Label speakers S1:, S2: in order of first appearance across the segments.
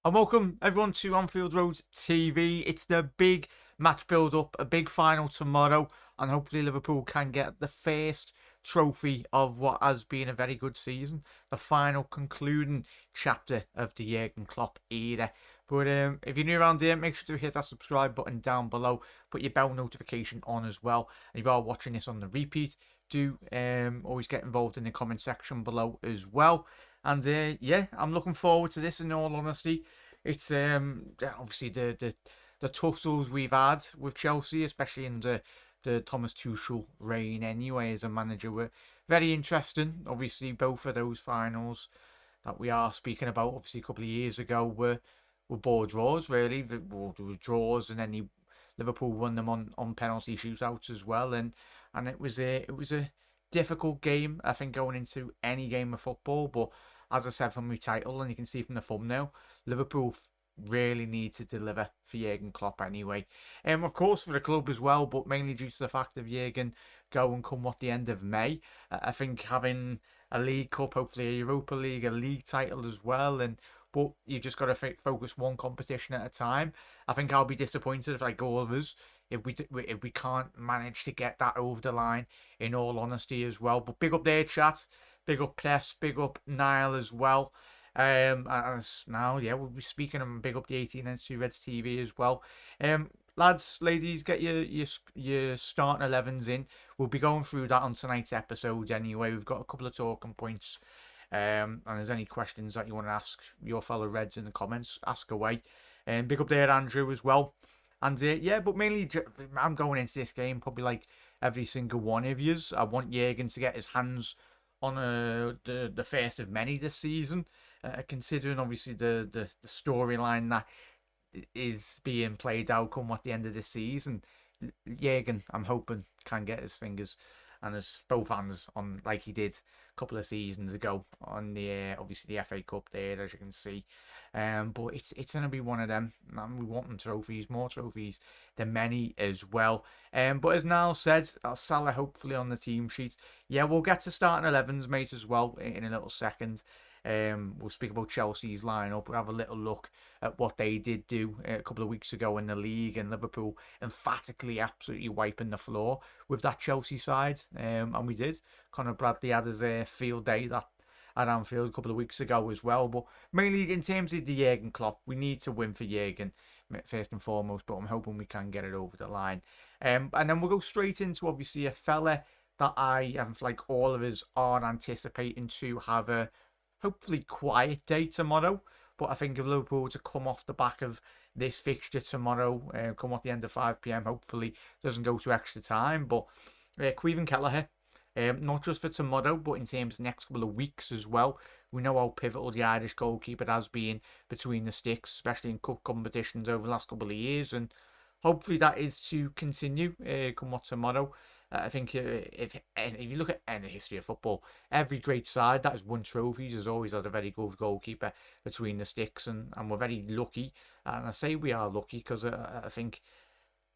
S1: And welcome everyone to Anfield Road TV. It's the big match build up, a big final tomorrow, and hopefully Liverpool can get the first trophy of what has been a very good season, the final concluding chapter of the Jurgen Klopp era. But if you're new around here, make sure to hit that subscribe button down below, put your bell notification on as well. And if you are watching this on the repeat, do always get involved in the comment section below as well. And yeah, I'm looking forward to this. In all honesty, it's obviously the tussles we've had with Chelsea, especially in the Thomas Tuchel reign. Anyway, as a manager, were very interesting. Obviously, both of those finals that we are speaking about, obviously a couple of years ago, were ball draws. Really, there were draws, and then Liverpool won them on penalty shootouts as well. And it was a difficult game, I think, going into any game of football. But as I said from my title, and you can see from the thumbnail, Liverpool really need to deliver for Jurgen Klopp anyway. Of course for the club as well, but mainly due to the fact of Jurgen going come what the end of May. I think having a League Cup, hopefully a Europa League, a league title as well, but you just got to focus one competition at a time. I think I'll be disappointed if, like all of us, if we can't manage to get that over the line, in all honesty as well. But big up there, chat. Big up Press, big up Niall as well. As now, yeah, we'll be speaking and big up the 1892 Reds TV as well. Lads, ladies, get your starting 11s in. We'll be going through that on tonight's episode anyway. We've got a couple of talking points. And there's any questions that you want to ask your fellow Reds in the comments, ask away. Big up there, Andrew, as well. And yeah, but mainly I'm going into this game probably like every single one of yous. I want Jurgen to get his hands on the first of many this season, considering obviously the storyline that is being played out come at the end of the season. Jurgen, I'm hoping, can get his fingers and his both hands on, like he did a couple of seasons ago on the obviously the FA Cup there, as you can see. But it's gonna be one of them. We want them trophies, more trophies than many as well. But as Niall said, Salah hopefully on the team sheets. Yeah, we'll get to starting 11s, mate, as well in a little second. We'll speak about Chelsea's lineup. We'll have a little look at what they did do a couple of weeks ago in the league, and Liverpool emphatically absolutely wiping the floor with that Chelsea side. And we did. Conor Bradley had his field day at Anfield a couple of weeks ago as well. But mainly in terms of the Jurgen Klopp, we need to win for Jurgen first and foremost, but I'm hoping we can get it over the line. And then we'll go straight into obviously a fella that I have, like all of us, are anticipating to have a hopefully quiet day tomorrow. But I think if Liverpool to come off the back of this fixture tomorrow, come at the end of 5 p.m, hopefully doesn't go to extra time. But Caoimhin Kelleher, not just for tomorrow, but in terms of the next couple of weeks as well. We know how pivotal the Irish goalkeeper has been between the sticks, especially in cup competitions over the last couple of years. And hopefully that is to continue come what tomorrow. I think if you look at any history of football, every great side that has won trophies has always had a very good goalkeeper between the sticks, and we're very lucky. And I say we are lucky because I think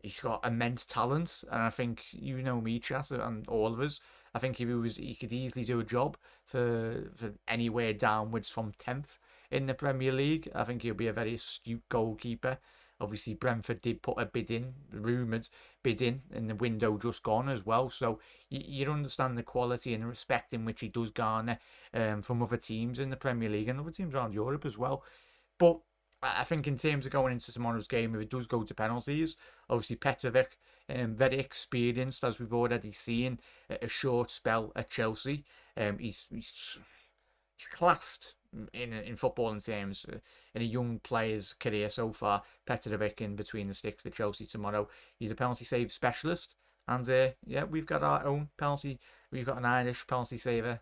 S1: he's got immense talent, and I think, you know me, chat, and all of us, I think if he could easily do a job for anywhere downwards from 10th in the Premier League. I think he'll be a very astute goalkeeper. Obviously, Brentford did put a bid in, rumoured bid in the window just gone as well. So you understand the quality and the respect in which he does garner from other teams in the Premier League and other teams around Europe as well. But I think in terms of going into tomorrow's game, if it does go to penalties, obviously Petrovic, very experienced, as we've already seen a short spell at Chelsea. He's classed in footballing terms in a young player's career so far. Petrovic in between the sticks for Chelsea tomorrow. He's a penalty save specialist, and yeah, we've got our own penalty. We've got an Irish penalty saver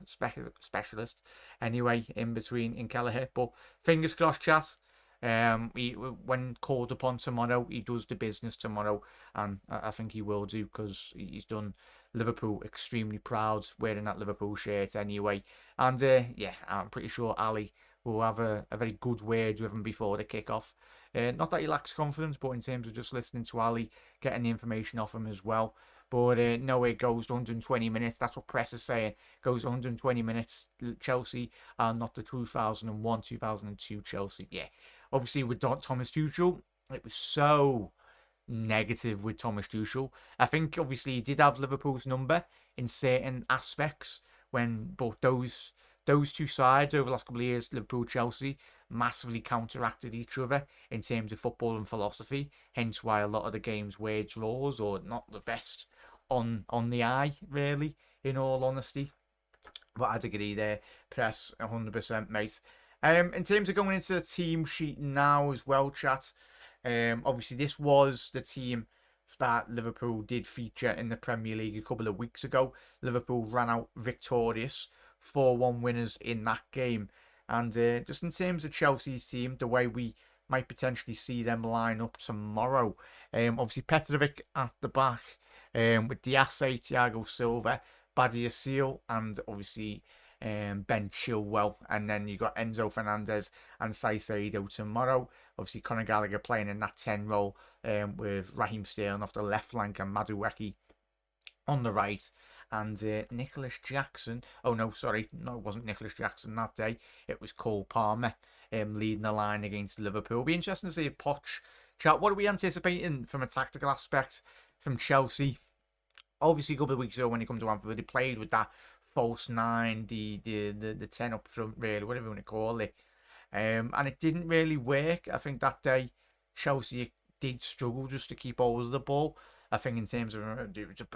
S1: specialist anyway in between in Kelleher. But fingers crossed, chat. When called upon tomorrow, he does the business tomorrow, and I think he will do, because he's done Liverpool extremely proud wearing that Liverpool shirt anyway. And yeah, I'm pretty sure Ali will have a very good word with him before the kick-off. Not that he lacks confidence, but in terms of just listening to Ali, getting the information off him as well. But no, it goes to 120 minutes. That's what press is saying. Goes 120 minutes. Chelsea are not the 2001, 2002 Chelsea. Yeah, obviously with Thomas Tuchel, it was so negative with Thomas Tuchel. I think obviously he did have Liverpool's number in certain aspects when both those two sides over the last couple of years, Liverpool, Chelsea, massively counteracted each other in terms of football and philosophy. Hence why a lot of the games were draws or not the best on the eye, really, in all honesty. But I'd agree there, press 100%, mate. In terms of going into the team sheet now as well, chat. Obviously, this was the team that Liverpool did feature in the Premier League a couple of weeks ago. Liverpool ran out victorious, 4-1 winners in that game. And just in terms of Chelsea's team, the way we might potentially see them line up tomorrow. Obviously, Petrovic at the back with Diasse, Thiago Silva, Badia Seal, and obviously Ben Chilwell. And then you got Enzo Fernandez and Saicedo tomorrow. Obviously, Conor Gallagher playing in that 10 role with Raheem Sterling off the left flank and Madueke on the right. And Nicholas Jackson. Oh, no, sorry. No, it wasn't Nicholas Jackson that day. It was Cole Palmer leading the line against Liverpool. It'll be interesting to see if Poch. Chat, what are we anticipating from a tactical aspect from Chelsea? Obviously, a couple of weeks ago when he come to Anfield, they played with that false 9, the 10 up front, really, whatever you want to call it. And it didn't really work. I think that day Chelsea did struggle just to keep hold of the ball. I think in terms of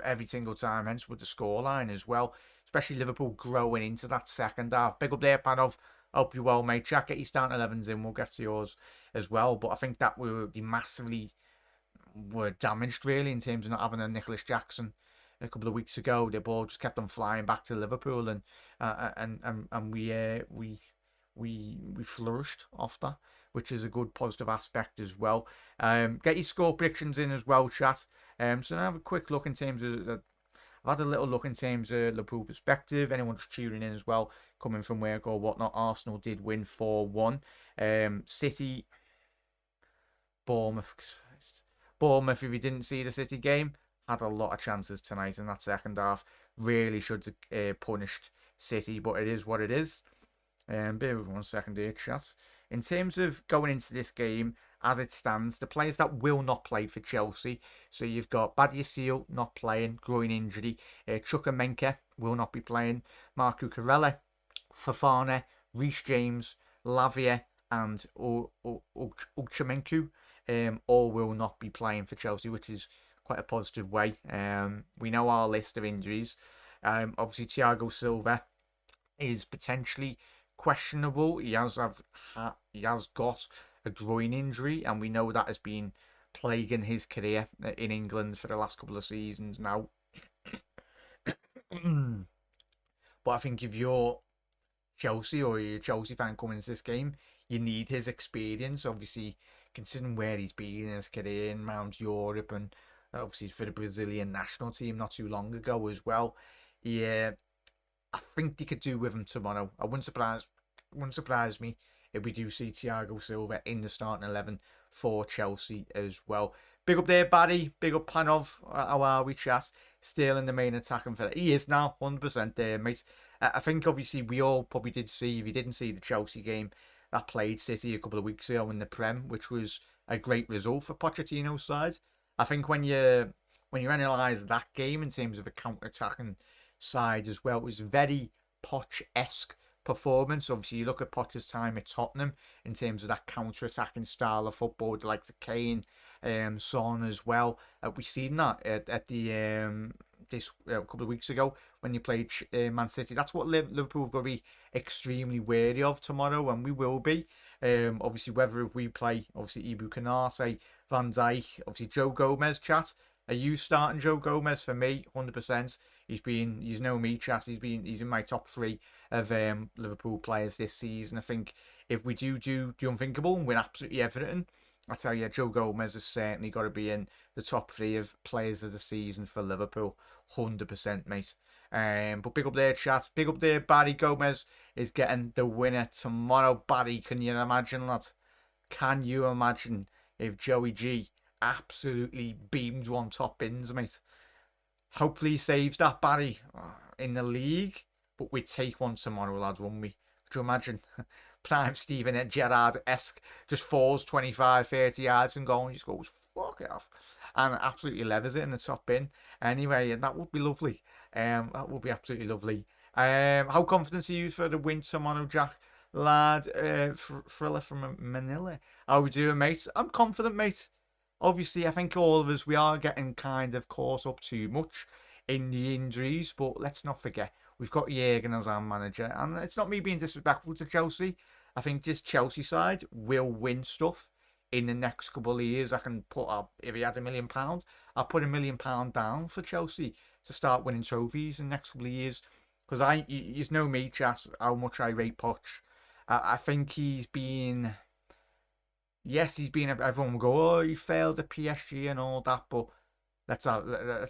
S1: every single time, hence with the scoreline as well. Especially Liverpool growing into that second half. Big up there, Panov. Hope you well, mate. Check get your starting 11s in. We'll get to yours as well. But I think that they massively were damaged, really, in terms of not having a Nicholas Jackson a couple of weeks ago. The ball just kept on flying back to Liverpool, and we flourished off that, which is a good positive aspect as well. Get your score predictions in as well, chat. So now have a quick look in terms of I've had a little look in terms of Liverpool perspective. Anyone just tuning in as well, coming from work or whatnot. Arsenal did win 4-1. City, Bournemouth. Bournemouth, if you didn't see the City game, had a lot of chances tonight in that second half. Really should have punished City, but it is what it is. Bear with 1 second here, chat. In terms of going into this game, as it stands, the players that will not play for Chelsea. So you've got Badia Seal not playing, groin injury. Chukwuemeka will not be playing. Marco Cucurella, Fofana, Reece James, Lavia, and Uchemenku all will not be playing for Chelsea, which is quite a positive way. We know our list of injuries. Obviously, Thiago Silva is potentially questionable. He has got a groin injury, and we know that has been plaguing his career in England for the last couple of seasons now. But I think if you're Chelsea or you're a Chelsea fan coming into this game, you need his experience. Obviously, considering where he's been in his career in around Europe and obviously for the Brazilian national team not too long ago as well. Yeah, I think they could do with him tomorrow. It wouldn't surprise me if we do see Thiago Silva in the starting 11 for Chelsea as well. Big up there, Barry. Big up Panov. How are we, chat? Still in the main attacking for he is now 100% there, mate. I think obviously we all probably did see, if you didn't see the Chelsea game that played City a couple of weeks ago in the Prem, which was a great result for Pochettino's side. I think when you analyse that game in terms of a counter-attacking side as well, it was very Poch-esque performance. Obviously, you look at Potter's time at Tottenham in terms of that counter-attacking style of football, like the Kane, Son as well. We've seen that at the this couple of weeks ago when you played Man City. That's what Liverpool have got to be extremely wary of tomorrow, and we will be. Obviously, whether we play obviously Ibu Kanate, Van Dijk, obviously Joe Gomez, chat. Are you starting Joe Gomez? For me, 100%. He's no me, chat. He's in my top 3 of Liverpool players this season. I think if we do the unthinkable and win absolutely everything, I tell you, Joe Gomez has certainly got to be in the top 3 of players of the season for Liverpool, 100%, mate. But big up there, chat. Big up there, Barry. Gomez is getting the winner tomorrow. Barry, can you imagine that? Can you imagine if Joey G absolutely beamed one top bins, mate? Hopefully he saves that, Barry, in the league. But we'd take one tomorrow, lads, wouldn't we? Could you imagine? Prime Steven Gerrard-esque just falls 25, 30 yards and goal and just goes, fuck it off. And absolutely levers it in the top bin. Anyway, and that would be lovely. That would be absolutely lovely. How confident are you for the win tomorrow, Jack? Lad, Thriller from Manila. How we doing, mate? I'm confident, mate. Obviously, I think all of us, we are getting kind of caught up too much in the injuries, but let's not forget, we've got Jurgen as our manager, and it's not me being disrespectful to Chelsea. I think this Chelsea side will win stuff in the next couple of years. I can put up, if he had £1 million, I'll put £1 million down for Chelsea to start winning trophies in the next couple of years. Because you know me, Chas, how much I rate Poch. I think he's been, yes, he's been, everyone will go, oh, he failed at PSG and all that, but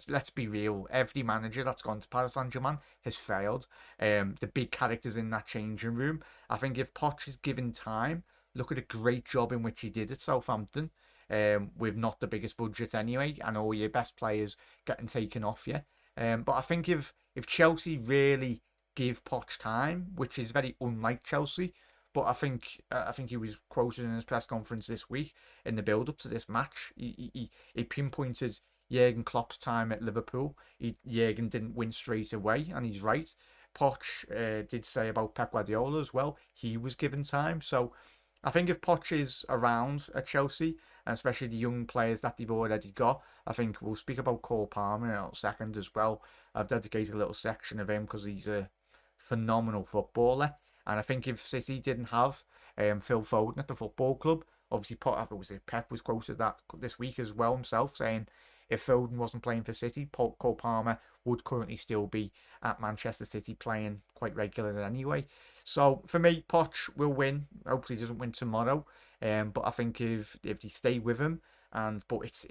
S1: let's be real. Every manager that's gone to Paris Saint-Germain has failed. The big characters in that changing room. I think if Poch is given time, look at a great job in which he did at Southampton, with not the biggest budget anyway, and all your best players getting taken off you. But I think if Chelsea really give Poch time, which is very unlike Chelsea, but I think he was quoted in his press conference this week in the build up to this match. He pinpointed Jurgen Klopp's time at Liverpool. Jurgen didn't win straight away, and he's right. Poch did say about Pep Guardiola as well. He was given time. So I think if Poch is around at Chelsea, and especially the young players that they've already got, I think we'll speak about Cole Palmer in a little second as well. I've dedicated a little section of him because he's a phenomenal footballer. And I think if City didn't have Phil Foden at the football club, obviously Pep was quoted that this week as well himself, saying if Foden wasn't playing for City, Cole Palmer would currently still be at Manchester City playing quite regularly anyway. So for me, Poch will win. Hopefully he doesn't win tomorrow. But I think if they stay with him, but it's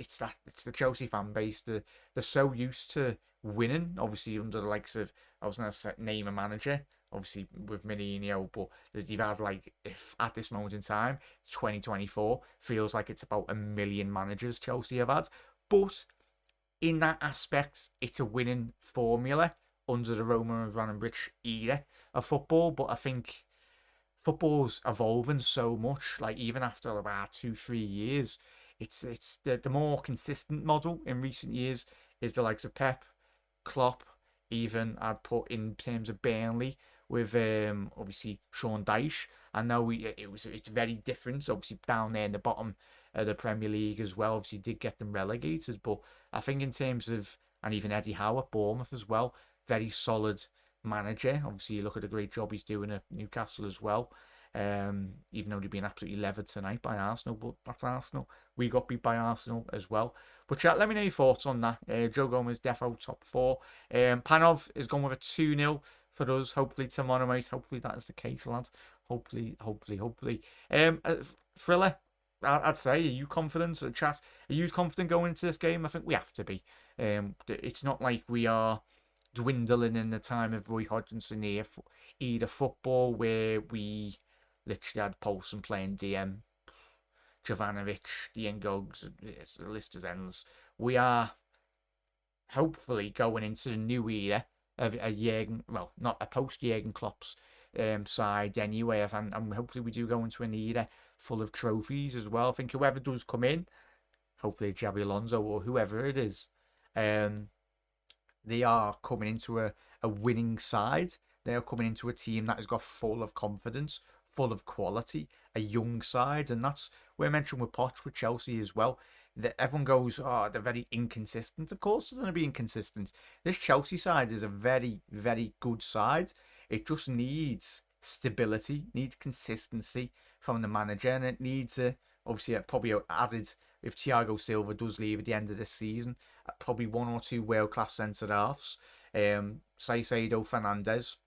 S1: the Chelsea fan base. They're so used to winning, obviously under the likes of, I was going to name a manager, obviously with Mourinho, but you've had if at this moment in time, 2024 feels like it's about 1 million managers Chelsea have had. But in that aspect, it's a winning formula under the Roman Abramovich era of football. But I think football's evolving so much. Like even after about 2-3 years, it's the more consistent model in recent years is the likes of Pep, Klopp. Even I'd put in terms of Burnley with obviously Sean Dyche. I know it's very different. Obviously down there in the bottom of the Premier League as well. Obviously did get them relegated, but I think in terms of, and even Eddie Howe at Bournemouth as well, very solid manager. Obviously you look at the great job he's doing at Newcastle as well. Even though they've been absolutely levered tonight by Arsenal, but that's Arsenal. We got beat by Arsenal as well. But chat, let me know your thoughts on that. Joe Gomez, defo top 4. Panov is going with a 2-0 for us, hopefully tomorrow, mate. Hopefully that is the case, lads. Hopefully. Thriller, I'd say, are you confident? Chat, are you confident going into this game? I think we have to be. It's not like we are dwindling in the time of Roy Hodgson either football, where we literally had Paulson playing DM, Jovanovic, Diengogs, the list is endless. We are hopefully going into the new era of a Jurgen, well, not a post-Jurgen Klopp's side anyway, and hopefully we do go into an era full of trophies as well. I think whoever does come in, hopefully Xabi Alonso or whoever it is, they are coming into a winning side. They are coming into a team that has got full of confidence, full of quality, a young side, and that's where I mentioned with Poch with Chelsea as well. That everyone goes, oh, they're very inconsistent. Of course, they're going to be inconsistent. This Chelsea side is a very, very good side. It just needs stability, needs consistency from the manager, and it needs obviously probably added if Thiago Silva does leave at the end of this season, probably 1 or 2 world-class centre halves. Caicedo, Fernandes,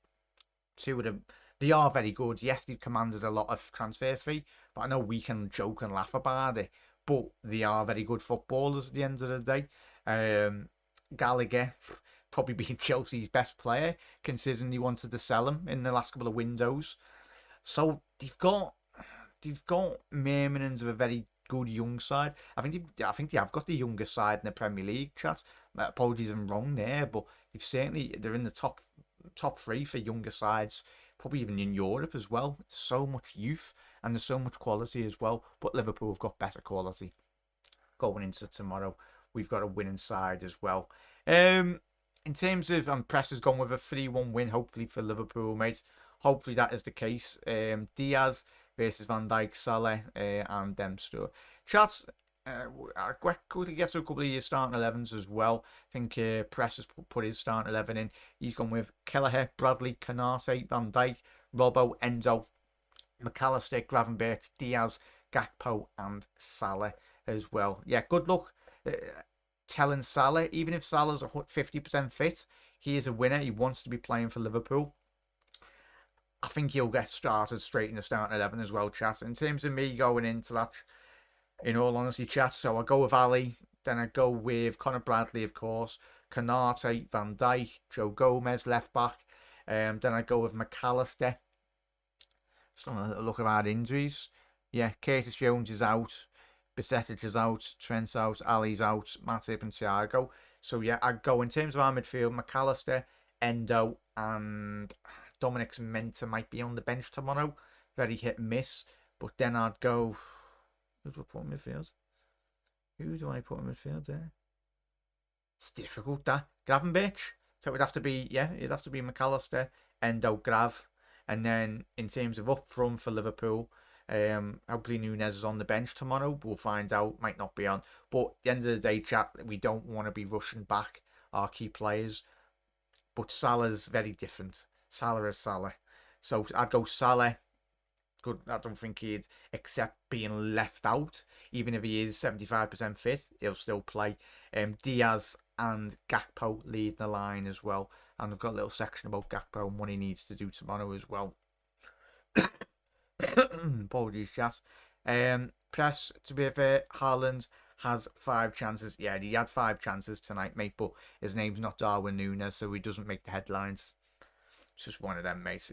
S1: 2 of them. They are very good. Yes, they've commanded a lot of transfer fee, but I know we can joke and laugh about it. But they are very good footballers at the end of the day. Gallagher probably being Chelsea's best player, considering he wanted to sell him in the last couple of windows. So they've got murmurings of a very good young side. I think they have got the youngest side in the Premier League. Chat. Apologies, I'm wrong there, but they're in the top three for younger sides, probably even in Europe as well. So much youth and there's so much quality as well. But Liverpool have got better quality going into tomorrow. We've got a winning side as well. In terms of Press has gone with a 3-1 win, hopefully for Liverpool, mate. Hopefully that is the case. Diaz versus Van Dijk, Salah, and Dempster. Chats, I'll quickly get to a couple of your starting 11s as well. I think Press has put his starting 11 in. He's gone with Kelleher, Bradley, Canate, Van Dijk, Robbo, Endo, McAllister, Gravenberch, Diaz, Gakpo, and Salah as well. Yeah, good luck telling Salah, even if Salah's 50% fit, he is a winner. He wants to be playing for Liverpool. I think he'll get started straight in the starting 11 as well, chat. In terms of me going into that, in all honesty, chat, so I go with Ali, then I go with Conor Bradley, of course, Canate, Van Dijk, Joe Gomez, left back, then I go with McAllister. Just having a little look at our injuries. Yeah, Curtis Jones is out, Besetic is out, Trent's out, Ali's out, Matip and Thiago. So yeah, I go in terms of our midfield, McAllister, Endo, and Dominic's Menta might be on the bench tomorrow. Very hit and miss. But then I'd go... Who do I put in midfield? Who do I put in midfield there? It's difficult, that. Gravenberch. So it'd have to be, it'd have to be McAllister, Endo, Grav. And then in terms of up front for Liverpool, hopefully Nunez is on the bench tomorrow. We'll find out. Might not be on. But at the end of the day, chat, we don't want to be rushing back our key players. But Salah's very different. Salah is Salah. So I'd go Salah. Good. I don't think he'd accept being left out. Even if he is 75% fit, he'll still play. Diaz and Gakpo lead the line as well. And I've got a little section about Gakpo and what he needs to do tomorrow as well. Apologies, Jas. Press, to be fair, Haaland has 5 chances. Yeah, he had 5 chances tonight, mate, but his name's not Darwin Núñez, so he doesn't make the headlines. It's just one of them, mate.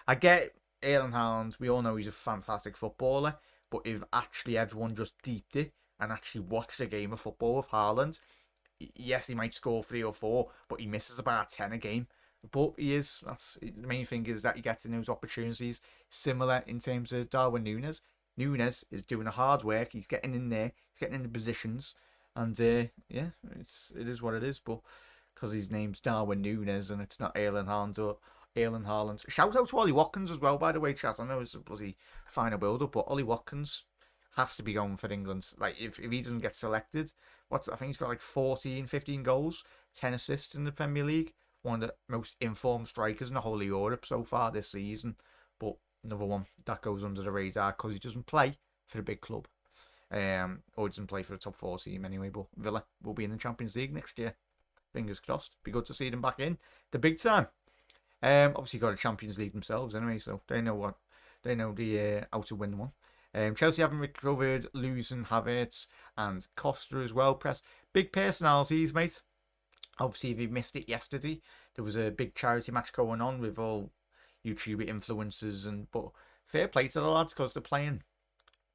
S1: I get Erling Haaland. We all know he's a fantastic footballer, but if actually everyone just deeped it and actually watched a game of football with Haaland, yes, he might score 3 or 4, but he misses about 10 a game. But he is, that's the main thing, is that he gets in those opportunities. Similar in terms of Darwin Núñez. Núñez is doing the hard work. He's getting in there. He's getting in the positions. And yeah, it is what it is. But because his name's Darwin Núñez and it's not Erling Haaland or Erling Haaland. Shout out to Ollie Watkins as well, by the way, chat. I know it's a bloody final build-up, but Ollie Watkins has to be going for England. Like, if he doesn't get selected, I think he's got like 15 goals, 10 assists in the Premier League. One of the most informed strikers in the whole of Europe so far this season. But another one that goes under the radar because he doesn't play for a big club. Or he doesn't play for a top 4 team anyway. But Villa will be in the Champions League next year. Fingers crossed. Be good to see them back in the big time. Obviously got a Champions League themselves anyway, so they know how to win one. Chelsea haven't recovered, losing Havertz and Costa as well. Press big personalities, mate. Obviously, if you missed it yesterday, there was a big charity match going on with all YouTuber influencers, but fair play to the lads because they're playing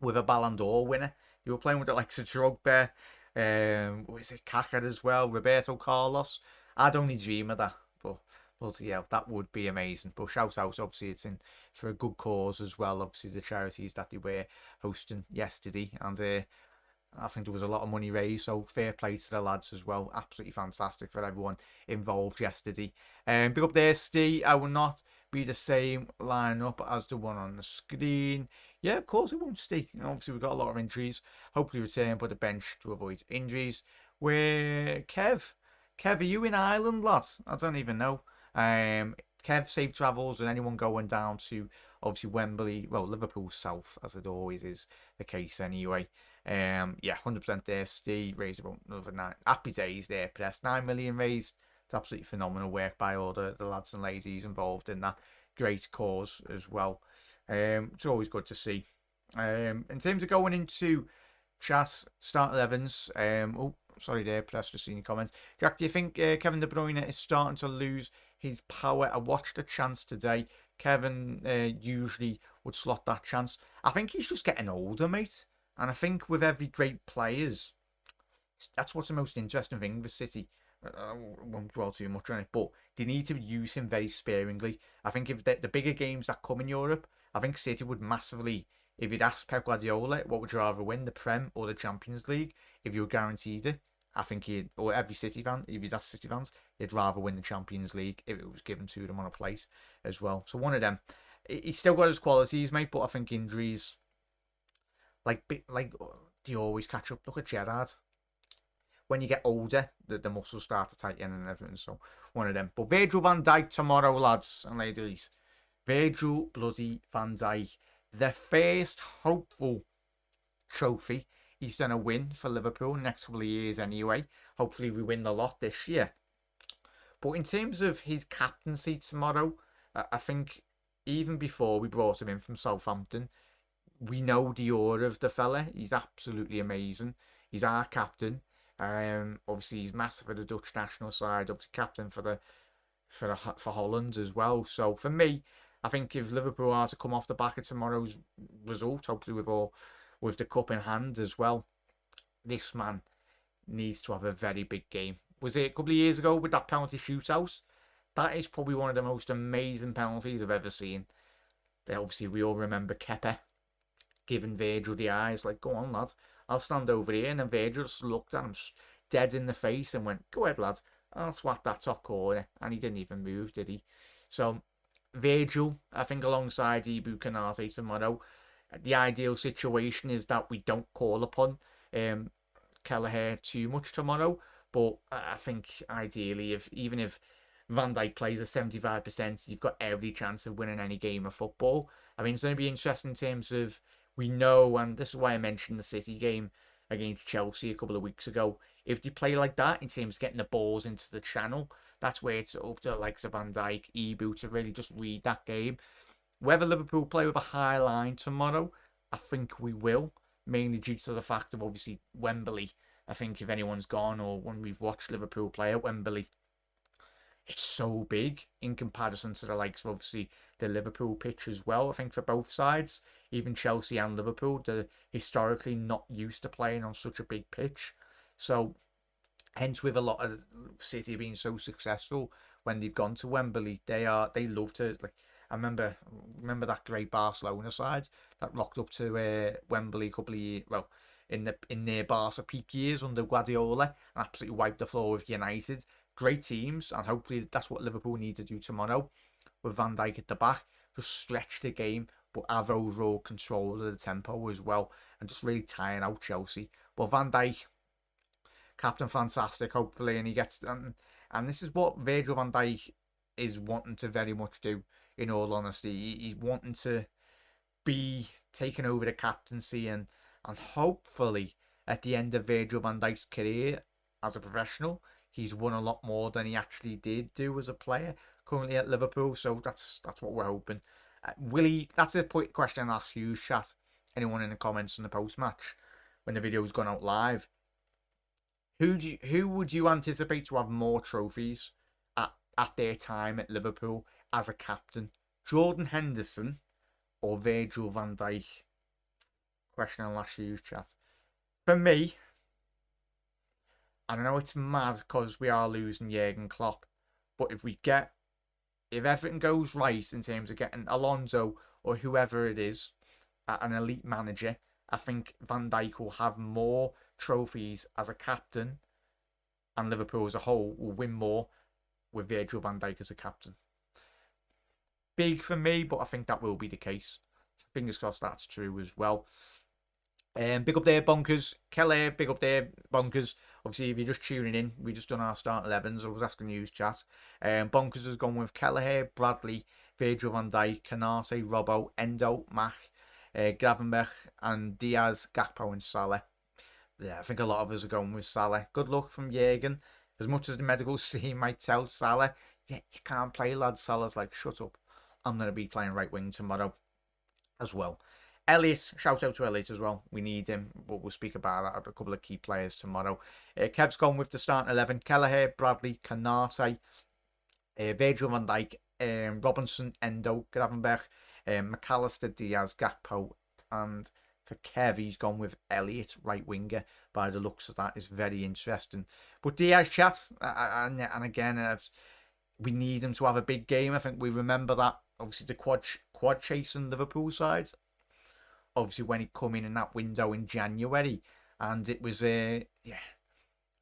S1: with a Ballon d'Or winner. You were playing with the likes of Drogba, was it Kaká as well, Roberto Carlos. I'd only dream of that, but yeah, that would be amazing. But shout out, obviously it's in for a good cause as well. Obviously the charities that they were hosting yesterday, and I think there was a lot of money raised, so fair play to the lads as well. Absolutely fantastic for everyone involved yesterday. Big up there, Steve. I will not be the same lineup as the one on the screen. Yeah, of course it won't, Steve. Obviously we've got a lot of injuries. Hopefully return by the bench to avoid injuries. Where Kev, are you in Ireland, lad? I don't even know. Kev, safe travels, and anyone going down to obviously Wembley, well, Liverpool South, as it always is the case anyway. Yeah, 100% there. Steve raised about another 9. Happy days there, Press. 9 million raised. It's absolutely phenomenal work by all the lads and ladies involved in that great cause as well. It's always good to see. In terms of going into chat, start 11s. Oh, sorry there, Press, just seen your comments. Jack, do you think Kevin De Bruyne is starting to lose his power? I watched a chance today. Kevin usually would slot that chance. I think he's just getting older, mate. And I think with every great players, that's what's the most interesting thing with City. I won't dwell too much on it, but they need to use him very sparingly. I think if the bigger games that come in Europe, I think City would massively. If you'd ask Pep Guardiola, what would you rather win, the Prem or the Champions League? If you were guaranteed it, I think or every City fan, if you'd ask City fans, they'd rather win the Champions League if it was given to them on a plate as well. So one of them. He's still got his qualities, mate, but I think injuries, like they always catch up. Look at Gerrard. When you get older, the muscles start to tighten and everything. So one of them. But Virgil van Dijk tomorrow, lads and ladies. Virgil bloody van Dijk. The first hopeful trophy he's going to win for Liverpool next couple of years anyway. Hopefully we win the lot this year. But in terms of his captaincy tomorrow, I think even before we brought him in from Southampton, we know the aura of the fella. He's absolutely amazing. He's our captain. Obviously he's massive for the Dutch national side. Obviously captain for Holland as well. So for me, I think if Liverpool are to come off the back of tomorrow's result, hopefully with the cup in hand as well, this man needs to have a very big game. Was it a couple of years ago with that penalty shootout? That is probably one of the most amazing penalties I've ever seen. Obviously, we all remember Kepa giving Virgil the eyes, like, go on, lad, I'll stand over here. And then Virgil just looked at him dead in the face and went, go ahead, lad, I'll swat that top corner. And he didn't even move, did he? So, Virgil, I think alongside Ibu Kanate tomorrow, the ideal situation is that we don't call upon Kelleher too much tomorrow. But I think ideally, even if Van Dijk plays at 75%, you've got every chance of winning any game of football. I mean, it's going to be interesting in terms of, we know, and this is why I mentioned the City game against Chelsea a couple of weeks ago. If they play like that in terms of getting the balls into the channel, that's where it's up to the likes of Van Dijk, Ibu to really just read that game. Whether Liverpool play with a high line tomorrow, I think we will, mainly due to the fact of obviously Wembley. I think if anyone's gone or when we've watched Liverpool play at Wembley, it's so big in comparison to the likes of obviously the Liverpool pitch as well. I think for both sides, even Chelsea and Liverpool, they're historically not used to playing on such a big pitch. So hence with a lot of City being so successful when they've gone to Wembley, they love to, like, I remember that great Barcelona side that rocked up to Wembley a couple of years, well, in their Barca peak years under Guardiola, and absolutely wiped the floor with United. Great teams, and hopefully that's what Liverpool need to do tomorrow with Van Dijk at the back. Just stretch the game, but have overall control of the tempo as well, and just really tiring out Chelsea. But Van Dijk, captain fantastic, hopefully, and he gets, and this is what Virgil van Dijk is wanting to very much do, in all honesty. He's wanting to be taking over the captaincy, and hopefully at the end of Virgil van Dijk's career as a professional, he's won a lot more than he actually did do as a player currently at Liverpool. So that's what we're hoping. Will he? That's a question I'll ask you, chat. Anyone in the comments in the post match when the video's gone out live. Who would you anticipate to have more trophies at their time at Liverpool as a captain? Jordan Henderson or Virgil van Dijk? Question I'll ask you, chat. For me, I know it's mad because we are losing Jurgen Klopp, but if everything goes right in terms of getting Alonso or whoever it is, an elite manager, I think Van Dijk will have more trophies as a captain, and Liverpool as a whole will win more with Virgil van Dijk as a captain. Big for me, but I think that will be the case. Fingers crossed that's true as well. Big up there, Bonkers. Kelly, big up there, Bonkers. Obviously, if you're just tuning in, we just done our start 11s. I was asking you, chat. Bonkers has gone with Kelleher, Bradley, Virgil van Dijk, Canate, Robbo, Endo, Mach, Gravenberch, and Diaz, Gakpo, and Salah. Yeah, I think a lot of us are going with Salah. Good luck from Jurgen. As much as the medical team might tell Salah, yeah, you can't play, lad. Salah's like, shut up. I'm going to be playing right wing tomorrow as well. Elliot, shout out to Elliot as well. We need him, but we'll speak about that. A couple of key players tomorrow. Kev's gone with the starting 11. Kelleher, Bradley, Canate, Virgil van Dijk, Robinson, Endo, Gravenberch, McAllister, Diaz, Gakpo, and for Kev, he's gone with Elliott, right winger. By the looks of that, is very interesting. But Diaz, chat, and again, we need him to have a big game. I think we remember that. Obviously, the quad chasing Liverpool side. Obviously, when he come in that window in January, and it was yeah.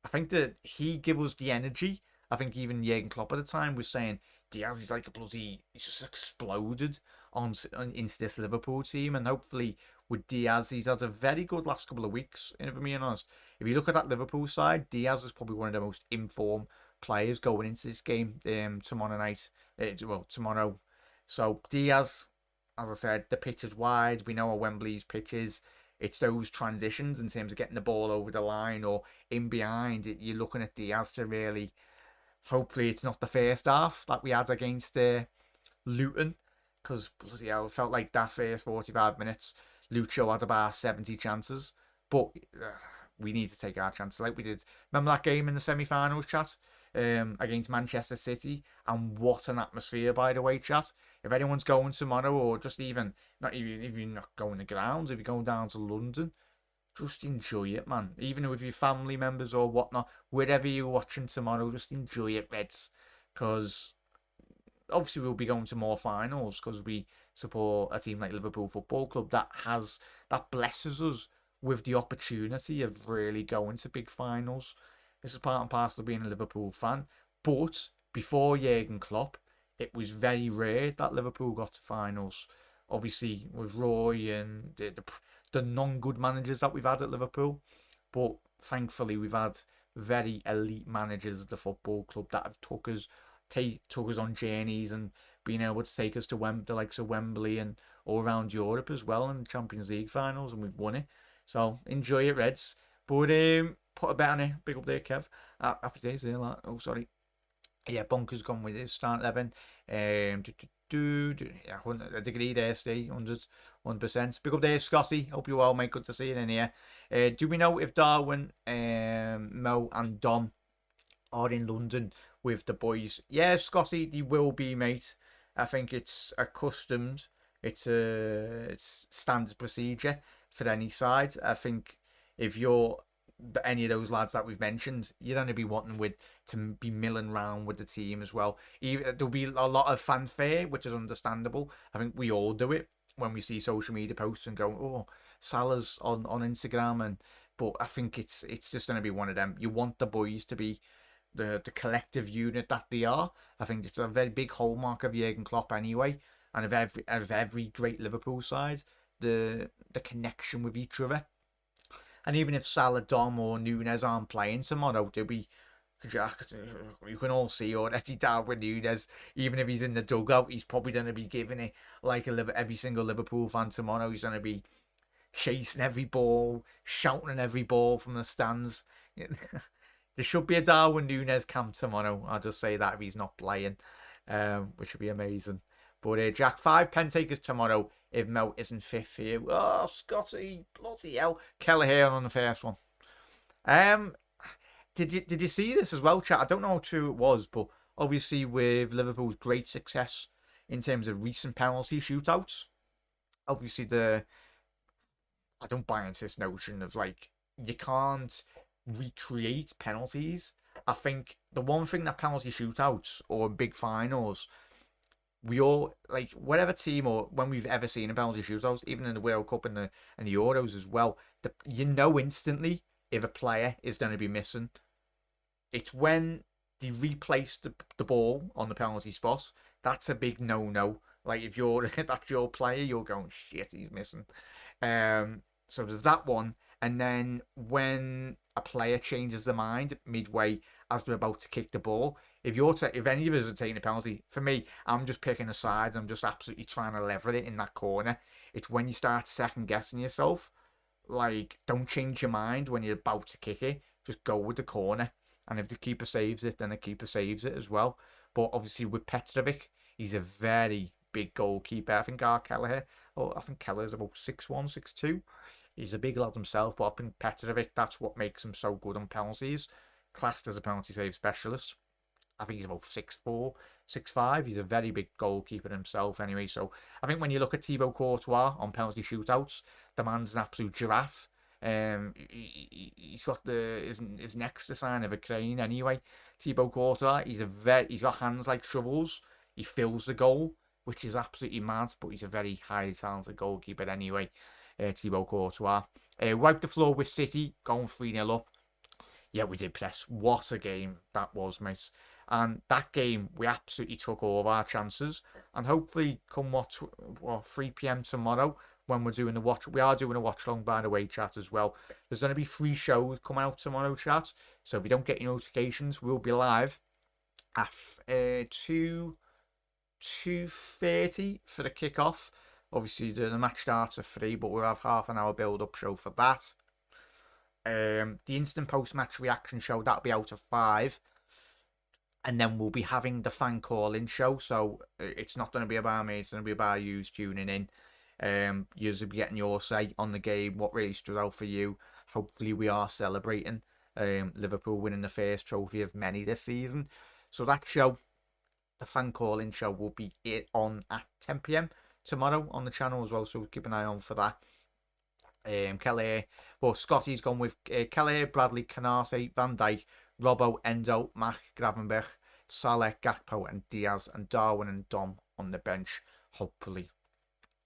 S1: I think that he gave us the energy. I think even Jurgen Klopp at the time was saying Diaz is like a bloody, he's just exploded into this Liverpool team, and hopefully with Diaz, he's had a very good last couple of weeks. If I'm being honest, if you look at that Liverpool side, Diaz is probably one of the most informed players going into this game tomorrow night. Tomorrow. So Diaz, as I said, the pitch is wide. We know how Wembley's pitch is. It's those transitions in terms of getting the ball over the line or in behind. You're looking at Diaz to really, hopefully it's not the first half like we had against Luton, because bloody hell, it felt like that first 45 minutes, Lucho had about 70 chances, but we need to take our chances like we did. Remember that game in the semi-finals, chat, against Manchester City, and what an atmosphere, by the way, chat. If anyone's going tomorrow, or just even not even if you're not going to grounds, if you're going down to London, just enjoy it, man. Even with your family members or whatnot, wherever you're watching tomorrow, just enjoy it, Reds, because obviously we'll be going to more finals because we support a team like Liverpool Football Club that blesses us with the opportunity of really going to big finals. This is part and parcel of being a Liverpool fan. But before Jurgen Klopp, it was very rare that Liverpool got to finals. Obviously, with Roy and the non-good managers that we've had at Liverpool. But thankfully, we've had very elite managers at the football club that have took us on journeys and been able to take us to the likes of Wembley and all around Europe as well in the Champions League finals, and we've won it. So enjoy it, Reds. But put a bet on it. Big up there, Kev. Happy days there. Oh, sorry. Yeah, Bunker's gone with his start 11. Yeah, a degree there, Steve. 100%. Big up there, Scotty. Hope you're well, mate. Good to see you in here. Do we know if Darwin, Mo, and Dom are in London with the boys? Yeah, Scotty, they will be, mate. I think it's accustomed. It's standard procedure for any side. I think if you're any of those lads that we've mentioned, you'd only be wanting to be milling around with the team as well. There'll be a lot of fanfare, which is understandable. I think we all do it when we see social media posts and go, "Oh, Salah's on Instagram," but I think it's just going to be one of them. You want the boys to be the collective unit that they are. I think it's a very big hallmark of Jurgen Klopp anyway, and of every great Liverpool side, the connection with each other. And even if Salah, Dom, or Nunes aren't playing tomorrow, you can all see already Darwin Nunes, even if he's in the dugout, he's probably going to be giving it like every single Liverpool fan tomorrow. He's going to be chasing every ball, shouting every ball from the stands. There should be a Darwin Nunes camp tomorrow. I'll just say that if he's not playing, which would be amazing. But Jack, 5 pen takers tomorrow if Mo isn't fit for you. Oh, Scotty, bloody hell. Kelleher on the first one. Did you see this as well, chat? I don't know how true it was, but obviously with Liverpool's great success in terms of recent penalty shootouts, obviously I don't buy into this notion of like you can't recreate penalties. I think the one thing that penalty shootouts or big finals, we all, like, whatever team or when we've ever seen a penalty shootout, even in the World Cup and the Euros as well, you know instantly if a player is going to be missing. It's when they replace the ball on the penalty spot. That's a big no-no. Like, if that's your player, you're going, shit, he's missing. So there's that one. And then when a player changes their mind midway as they're about to kick the ball, if any of us are taking a penalty, for me, I'm just picking a side. I'm just absolutely trying to lever it in that corner. It's when you start second guessing yourself. Like, don't change your mind when you're about to kick it. Just go with the corner. And if the keeper saves it, then the keeper saves it as well. But obviously with Petrovic, he's a very big goalkeeper. I think Kelleher's about 6'1", 6'2". He's a big lad himself, but I think Petrovic, that's what makes him so good on penalties. Classed as a penalty save specialist. I think he's about 6'4", 6'5". He's a very big goalkeeper himself anyway. So I think when you look at Thibaut Courtois on penalty shootouts, the man's an absolute giraffe. He's got his neck's the sign of a crane anyway. Thibaut Courtois, he's got hands like shovels. He fills the goal, which is absolutely mad, but he's a very highly talented goalkeeper anyway. Thibaut Courtois. Wiped the floor with City, going 3-0 up. Yeah, we did press. What a game that was, mate. And that game, we absolutely took all of our chances. And hopefully, come 3 p.m. tomorrow, when we're doing the watch, we are doing a watch long, by the way, chat as well. There's going to be 3 shows coming out tomorrow, chat. So if you don't get your notifications, we'll be live at 2:30 for the kickoff. Obviously, the match starts at 3, but we'll have half an hour build-up show for that. The instant post-match reaction show, that'll be out at 5. And then we'll be having the fan call-in show. So it's not going to be about me, it's going to be about you tuning in. You'll be getting your say on the game, what really stood out for you. Hopefully we are celebrating Liverpool winning the first trophy of many this season. So that show, the fan call-in show, will be on at 10 p.m. tomorrow on the channel as well, so keep an eye on for that. Scotty's gone with Kelly, Bradley, Canate, Van Dijk, Robbo, Endo, Mac, Gravenberch, Salah, Gakpo and Diaz, and Darwin and Dom on the bench, hopefully,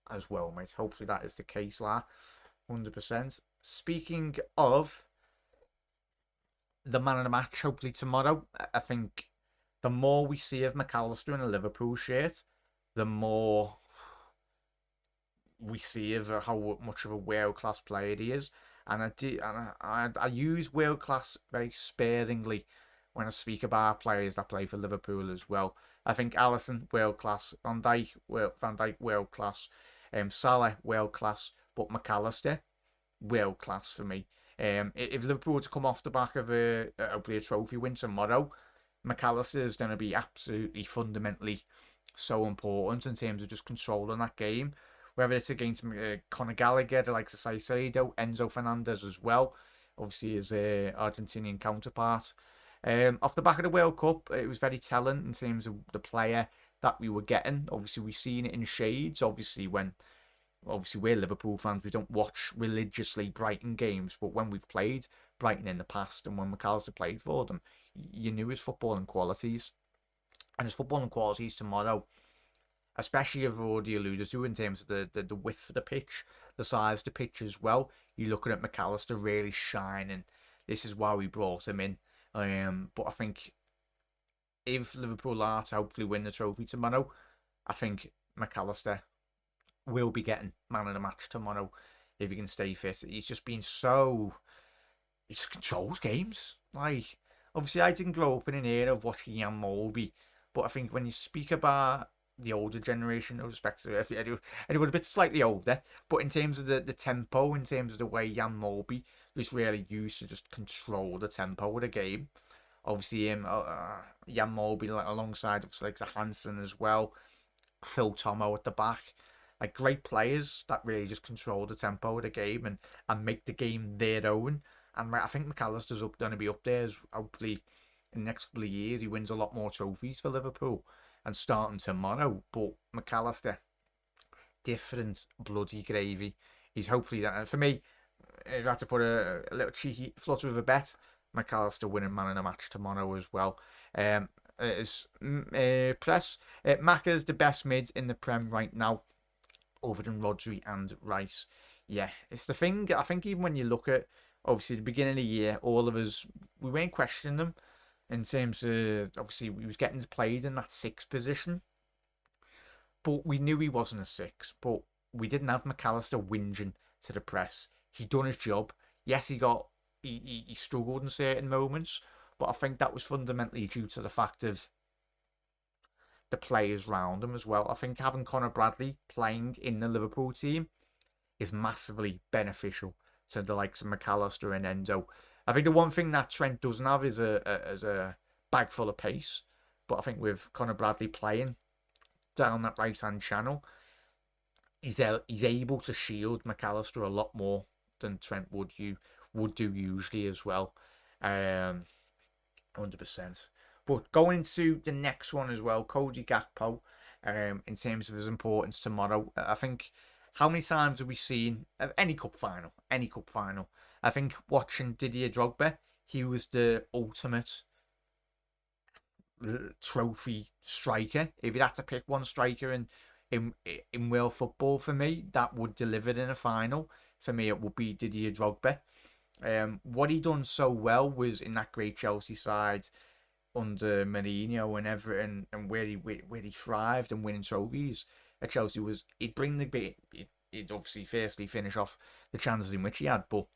S1: as well, mate. Hopefully that is the case, 100%. Speaking of the man of the match, hopefully tomorrow, I think the more we see of McAllister in a Liverpool shirt, the more we see of how much of a world-class player he is. And I use world-class very sparingly when I speak about players that play for Liverpool as well. I think Alisson, world-class. Van Dijk, world-class. Salah, world-class. But McAllister, world-class for me. If Liverpool were to come off the back of hopefully a trophy win tomorrow, McAllister is going to be absolutely fundamentally so important in terms of just controlling that game. Whether it's against Conor Gallagher, the likes of Saicedo, Enzo Fernandez as well, obviously his Argentinian counterpart. Off the back of the World Cup, it was very telling in terms of the player that we were getting. Obviously, we've seen it in shades. Obviously, we're Liverpool fans, we don't watch religiously Brighton games, but when we've played Brighton in the past and when McAllister played for them, you knew his footballing qualities. And his footballing qualities tomorrow, especially if I've already alluded to in terms of the width of the pitch, the size of the pitch as well. You're looking at McAllister really shining. This is why we brought him in. But I think if Liverpool are to hopefully win the trophy tomorrow, I think McAllister will be getting man of the match tomorrow if he can stay fit. He's just been he just controls games. Like, obviously I didn't grow up in an era of watching Jan Molby, but I think when you speak about the older generation, no respect to anyone a bit slightly older, but in terms of the tempo, in terms of the way Jan Molby was really used to just control the tempo of the game. Obviously Jan Molby alongside like Hansen as well, Phil Tomo at the back, like great players that really just control the tempo of the game and make the game their own. And I think McAllister's going to be up there as hopefully in the next couple of years he wins a lot more trophies for Liverpool. And starting tomorrow, but McAllister, different bloody gravy. He's hopefully that. For me, if I had to put a little cheeky flutter of a bet, McAllister winning man of the match tomorrow as well. Mac is the best mid in the Prem right now, other than Rodri and Rice. Yeah, it's the thing. I think even when you look at obviously the beginning of the year, all of us, we weren't questioning them. In terms of, obviously, he was getting played in that 6 position. But we knew he wasn't a 6. But we didn't have McAllister whinging to the press. He done his job. Yes, he struggled in certain moments. But I think that was fundamentally due to the fact of the players around him as well. I think having Conor Bradley playing in the Liverpool team is massively beneficial to the likes of McAllister and Endo. I think the one thing that Trent doesn't have is a bag full of pace. But I think with Conor Bradley playing down that right-hand channel, he's able to shield McAllister a lot more than Trent would do usually as well. 100%. But going into the next one as well, Cody Gakpo, in terms of his importance tomorrow, I think how many times have we seen any cup final? Any cup final. I think watching Didier Drogba, he was the ultimate trophy striker. If you had to pick one striker in world football for me, that would deliver in a final. For me, it would be Didier Drogba. What he done so well was in that great Chelsea side under Mourinho and Everton, and where he thrived and winning trophies at Chelsea was he'd bring the bit. He'd obviously firstly finish off the chances in which he had, but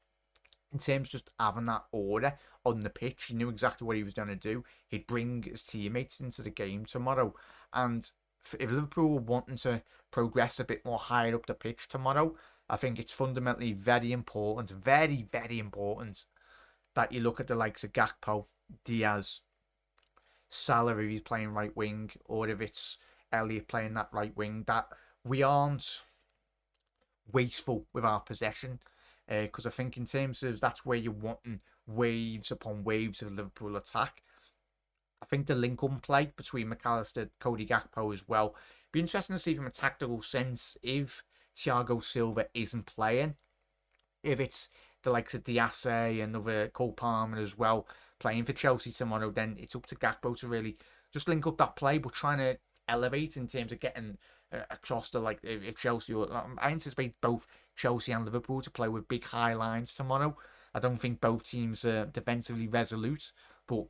S1: in terms of just having that order on the pitch, he knew exactly what he was going to do. He'd bring his teammates into the game tomorrow, and if Liverpool were wanting to progress a bit more higher up the pitch tomorrow, I think it's fundamentally very important, very, very important that you look at the likes of Gakpo, Diaz, Salah if he's playing right wing, or if it's Elliott playing that right wing, that we aren't wasteful with our possession. Because I think in terms of that's where you're wanting waves upon waves of Liverpool attack. I think the link-up play between McAllister, Cody Gakpo as well. Be interesting to see from a tactical sense if Thiago Silva isn't playing. If it's the likes of Diaz and other Cole Palmer as well playing for Chelsea tomorrow, then it's up to Gakpo to really just link up that play, but trying to elevate in terms of getting across the, like, if Chelsea, I anticipate both Chelsea and Liverpool to play with big high lines tomorrow. I don't think both teams are defensively resolute, but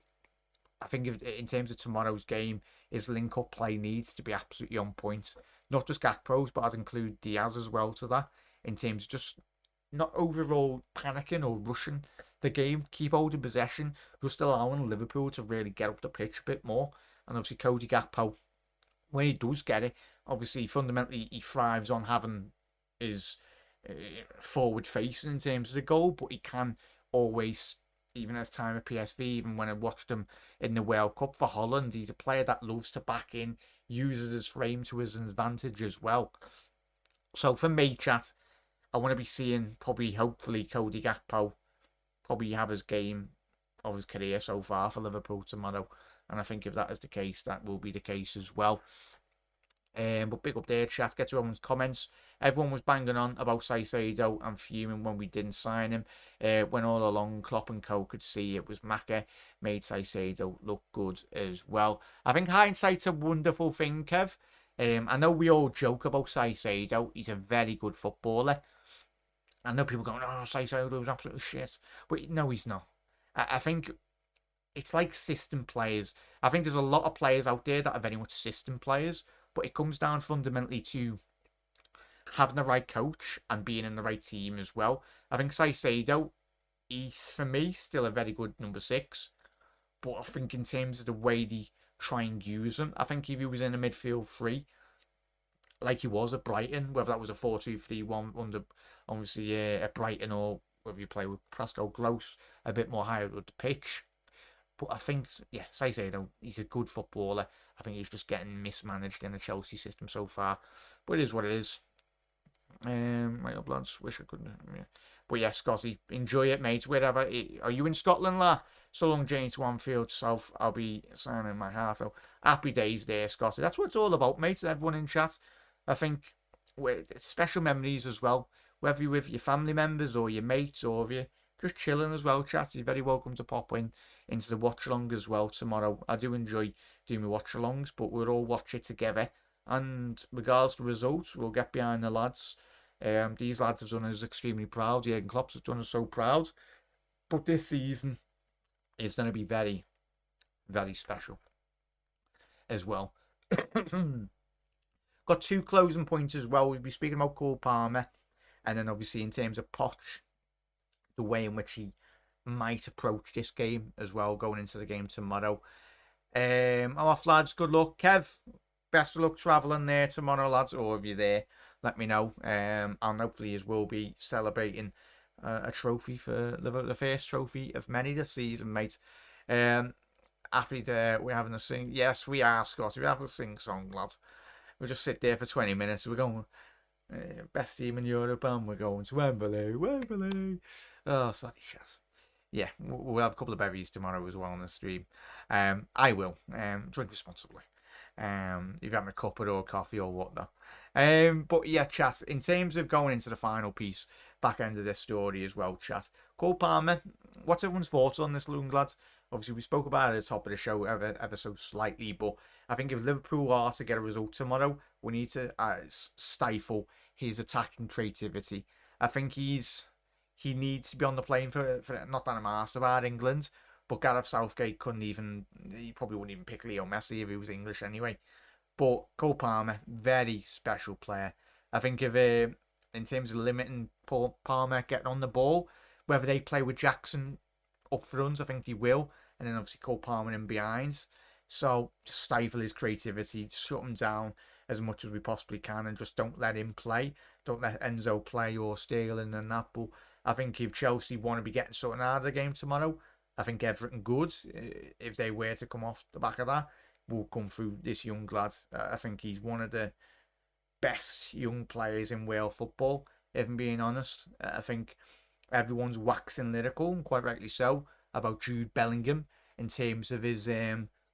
S1: I think in terms of tomorrow's game, his link-up play needs to be absolutely on point. Not just Gakpo's, but I'd include Diaz as well to that, in terms of just not overall panicking or rushing the game, keep holding possession, just allowing Liverpool to really get up the pitch a bit more. And obviously Cody Gakpo, when he does get it, obviously fundamentally he thrives on having his forward facing in terms of the goal, but he can always, even as time at PSV, even when I watched him in the World Cup for Holland, he's a player that loves to back in, uses his frame to his advantage as well. So for me, chat, I want to be seeing probably, hopefully, Cody Gakpo probably have his game of his career so far for Liverpool tomorrow. And I think if that is the case, that will be the case as well. But big up there, chat. Get to everyone's comments. Everyone was banging on about Caicedo and fuming when we didn't sign him. When all along Klopp and co could see it was Maka made Caicedo look good as well. I think hindsight's a wonderful thing, Kev. I know we all joke about Caicedo. He's a very good footballer. I know people going, oh, Caicedo was absolutely shit. But no, he's not. I think it's like system players. I think there's a lot of players out there that are very much system players. But it comes down fundamentally to having the right coach and being in the right team as well. I think Caicedo, he's, for me, still a very good number 6. But I think in terms of the way they try and use him, I think if he was in a midfield 3, like he was at Brighton, whether that was a 4-2-3-1 under, obviously, at Brighton, or whether you play with Pascal Gross a bit more higher up the pitch. But I think, yeah, Caicedo, he's a good footballer. I think he's just getting mismanaged in the Chelsea system so far. But it is what it is. My up lads, wish I couldn't. Yeah. But yeah, Scotty, enjoy it, mate. Wherever. Are you in Scotland, la? So long, journey to Anfield South. I'll be signing my heart out. Happy days there, Scotty. That's what it's all about, mate. Everyone in chat. I think special memories as well. Whether you're with your family members or your mates, or if you're just chilling as well, chat. You're very welcome to pop into the watch along as well tomorrow. I do enjoy doing my watch alongs, but we'll all watch it together. And regardless of the results, we'll get behind the lads. These lads have done us extremely proud. Jurgen Klopp has done us so proud. But this season is going to be very, very special as well. Got 2 closing points as well. We'll be speaking about Cole Palmer, and then obviously in terms of Poch, the way in which he might approach this game as well, going into the game tomorrow. Off, lads. Good luck, Kev. Best of luck travelling there tomorrow, lads. Or if you're there, let me know. And hopefully, you will be celebrating a trophy for the first trophy of many this season, mate. Happy that we're having a sing. Yes, we are, Scotty. We're having a sing song, lads. We'll just sit there for 20 minutes. We're going best team in Europe, and we're going to Wembley. Oh, sorry, Chas. Yeah, we'll have a couple of berries tomorrow as well on the stream. I will. Drink responsibly. If you're having a cup or coffee or whatnot. But yeah, chat. In terms of going into the final piece, back end of this story as well, chat. Cole Palmer, what's everyone's thoughts on this, Loon lads? Obviously, we spoke about it at the top of the show ever so slightly, but I think if Liverpool are to get a result tomorrow, we need to stifle his attacking creativity. I think he needs to be on the plane for not that I'm asked about England, but Gareth Southgate he probably wouldn't even pick Leo Messi if he was English anyway. But Cole Palmer, very special player. I think if in terms of limiting Palmer getting on the ball, whether they play with Jackson up front, I think they will, and then obviously Cole Palmer in behind. So just stifle his creativity, shut him down as much as we possibly can, and just don't let him play. Don't let Enzo play or Sterling and that. But I think if Chelsea want to be getting something out of the game tomorrow, I think everything good, if they were to come off the back of that, will come through this young lad. I think he's one of the best young players in Wales football, if I'm being honest. I think everyone's waxing lyrical, and quite rightly so, about Jude Bellingham in terms of his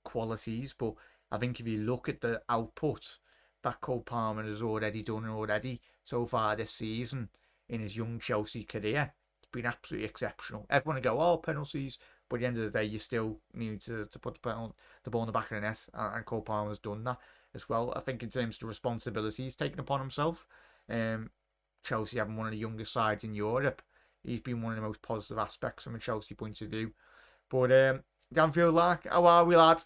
S1: qualities. But I think if you look at the output that Cole Palmer has already done so far this season in his young Chelsea career, it's been absolutely exceptional. Everyone will go, oh, penalties, but at the end of the day, you still need to put the ball in the back of the net, and Cole Palmer's done that as well. I think in terms of the responsibility he's taken upon himself, Chelsea having one of the youngest sides in Europe, he's been one of the most positive aspects from a Chelsea point of view. But the Anfield, like, how are we, lad?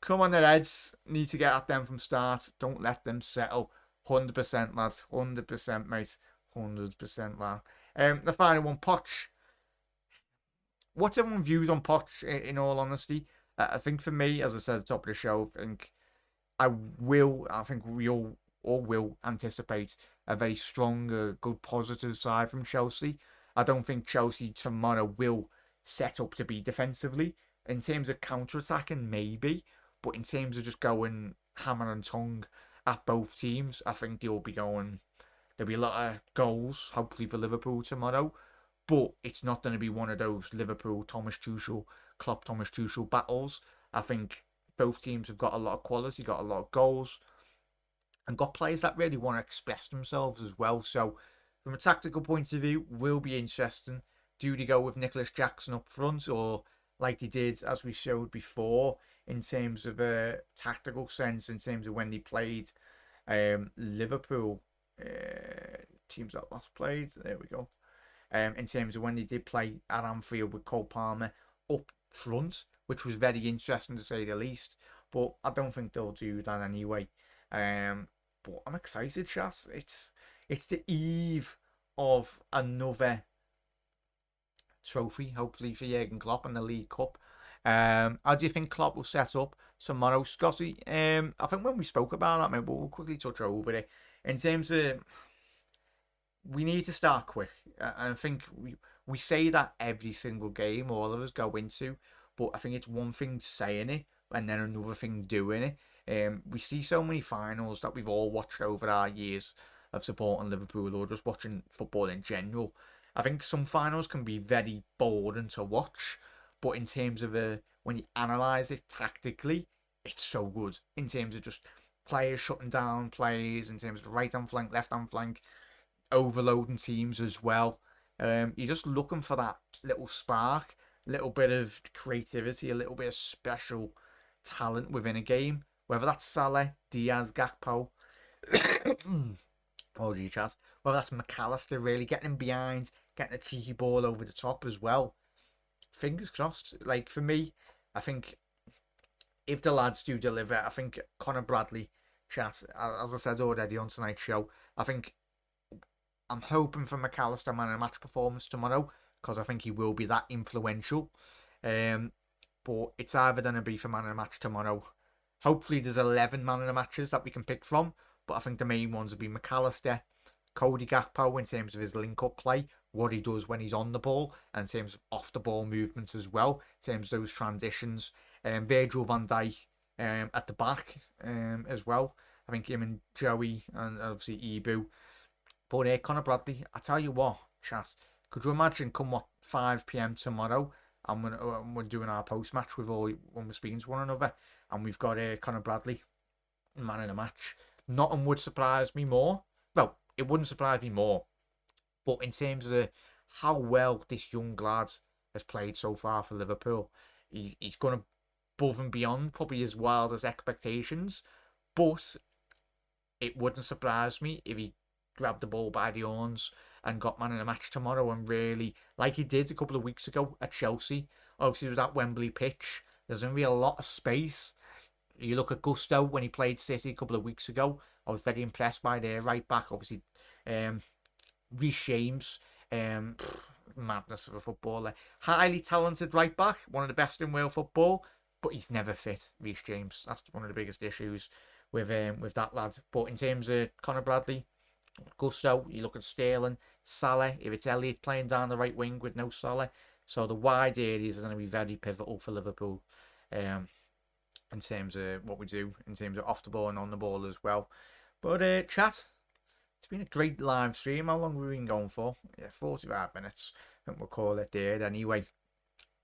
S1: Come on, the Reds. Need to get at them from start. Don't let them settle. 100%, lads. 100%, mate. 100%, lad. The final one, Poch. What's everyone's views on Poch, in all honesty? I think for me, as I said at the top of the show, I think we all will anticipate a very strong, good, positive side from Chelsea. I don't think Chelsea tomorrow will set up to be defensively. In terms of counter-attacking, maybe. But in terms of just going hammer and tongue at both teams, I think there'll be a lot of goals, hopefully for Liverpool tomorrow. But it's not going to be one of those Liverpool, Thomas Tuchel, Klopp, Thomas Tuchel battles. I think both teams have got a lot of quality, got a lot of goals, and got players that really want to express themselves as well. So from a tactical point of view, will be interesting. Do they go with Nicholas Jackson up front, or like they did, as we showed before, in terms of a tactical sense, in terms of when they played Liverpool, teams that last played, there we go. In terms of when they did play at Anfield with Cole Palmer up front, which was very interesting to say the least. But I don't think they'll do that anyway. But I'm excited, Chas. It's the eve of another trophy, hopefully for Jurgen Klopp and the League Cup. How do you think Klopp will set up tomorrow, Scotty? I think when we spoke about that, maybe we'll quickly touch over it. In terms of, we need to start quick. And I think we say that every single game all of us go into, but I think it's one thing saying it and then another thing doing it. We see so many finals that we've all watched over our years of supporting Liverpool or just watching football in general. I think some finals can be very boring to watch, but in terms of when you analyse it tactically, it's so good. In terms of just players shutting down players, in terms of the right-hand flank, left-hand flank, overloading teams as well. You're just looking for that little spark, little bit of creativity, a little bit of special talent within a game. Whether that's Salah, Diaz, Gakpo, apologies, Chaz. Whether that's McAllister really getting behind, getting a cheeky ball over the top as well. Fingers crossed. Like, for me, I think if the lads do deliver, I think Conor Bradley, chat, as I said already on tonight's show, I'm hoping for McAllister man of the match performance tomorrow, because I think he will be that influential. But it's either going to be for man of the match tomorrow. Hopefully there's 11 man of the matches that we can pick from, but I think the main ones will be McAllister, Cody Gakpo in terms of his link-up play, what he does when he's on the ball, and in terms of off-the-ball movements as well, in terms of those transitions. Virgil van Dijk at the back as well. I think him and Joey and obviously Ibu. But Conor Bradley, I tell you what, chat, could you imagine come 5 p.m. tomorrow and we're doing our post match with all when we're speaking to one another, and we've got Conor Bradley, man of the match. Nothing would surprise me more. Well, it wouldn't surprise me more, but in terms of how well this young lad has played so far for Liverpool, he's gone above and beyond probably as wild as expectations. But it wouldn't surprise me if he grabbed the ball by the horns and got man in a match tomorrow and really, like he did a couple of weeks ago at Chelsea, obviously with that Wembley pitch, there's going to be a lot of space. You look at Gusto when he played City a couple of weeks ago. I was very impressed by their right back. Obviously, Reece James, madness of a footballer. Highly talented right back, one of the best in world football, but he's never fit, Reece James. That's one of the biggest issues with that lad. But in terms of Conor Bradley, Gusto, you look at Sterling, Salah, if it's Elliott playing down the right wing with no Salah. So the wide areas are going to be very pivotal for Liverpool in terms of what we do, in terms of off the ball and on the ball as well. But chat, it's been a great live stream. How long have we been going for? Yeah, 45 minutes. I think we'll call it there anyway.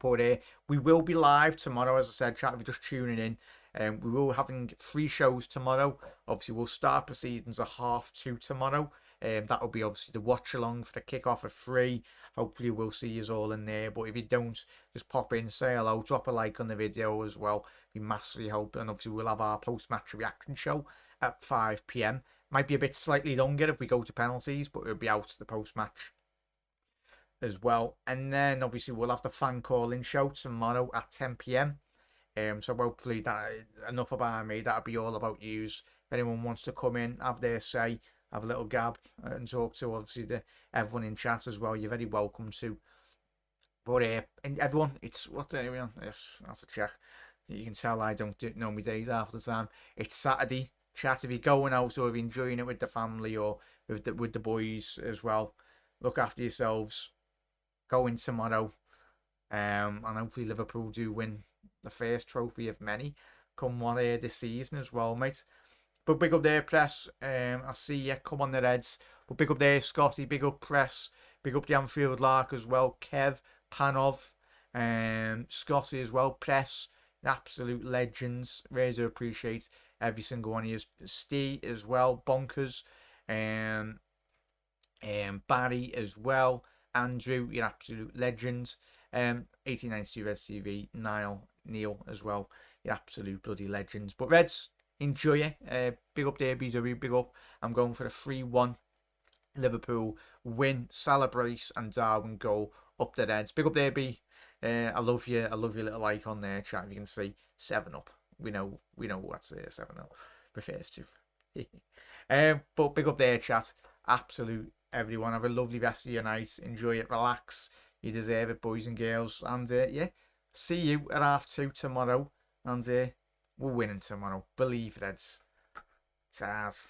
S1: But we will be live tomorrow, as I said, chat, if you're just tuning in. We will be having 3 shows tomorrow. Obviously, we'll start proceedings at 2:30 tomorrow. That will be obviously the watch along for the kickoff at 3. Hopefully, we'll see you all in there. But if you don't, just pop in, say hello, drop a like on the video as well. Be massively helpful. And obviously, we'll have our post-match reaction show at 5 p.m. Might be a bit slightly longer if we go to penalties, but it'll be out the post-match as well. And then obviously we'll have the fan call-in show tomorrow at 10 p.m. So hopefully that enough about me. That'll be all about yous. If anyone wants to come in, have their say, have a little gab and talk to obviously everyone in chat as well, you're very welcome to. But and everyone, it's what day are we on? Yes, that's a check. You can tell I don't know my days half the time. It's Saturday. Chat, if you're going out or if you're enjoying it with the family or with the boys as well, look after yourselves. Go in tomorrow, and hopefully Liverpool do win the first trophy of many come one this season as well, mate. But big up there, press. I'll see you. Come on the Reds. But big up there, Scotty. Big up press. Big up the Anfield Lark as well. Kev, Panov, Scotty as well. Press, absolute legends. Really do appreciate every single one of you. Steve as well. Bonkers. Barry as well. Andrew, you're absolute legend. 1892 Reds TV, Neil as well. You're absolute bloody legends. But Reds, enjoy it. Big up there, BW, big up. I'm going for a 3-1 Liverpool win, celebrate, and Darwin goal up the Reds. Big up there, B. I love you. I love your little icon there, chat. You can see 7-up. We know what 7-up refers to. But big up there, chat. Absolute everyone. Have a lovely rest of your night. Enjoy it. Relax. You deserve it, boys and girls. And yeah, see you at 2:30 tomorrow. And we're winning tomorrow. Believe, Reds. Taz.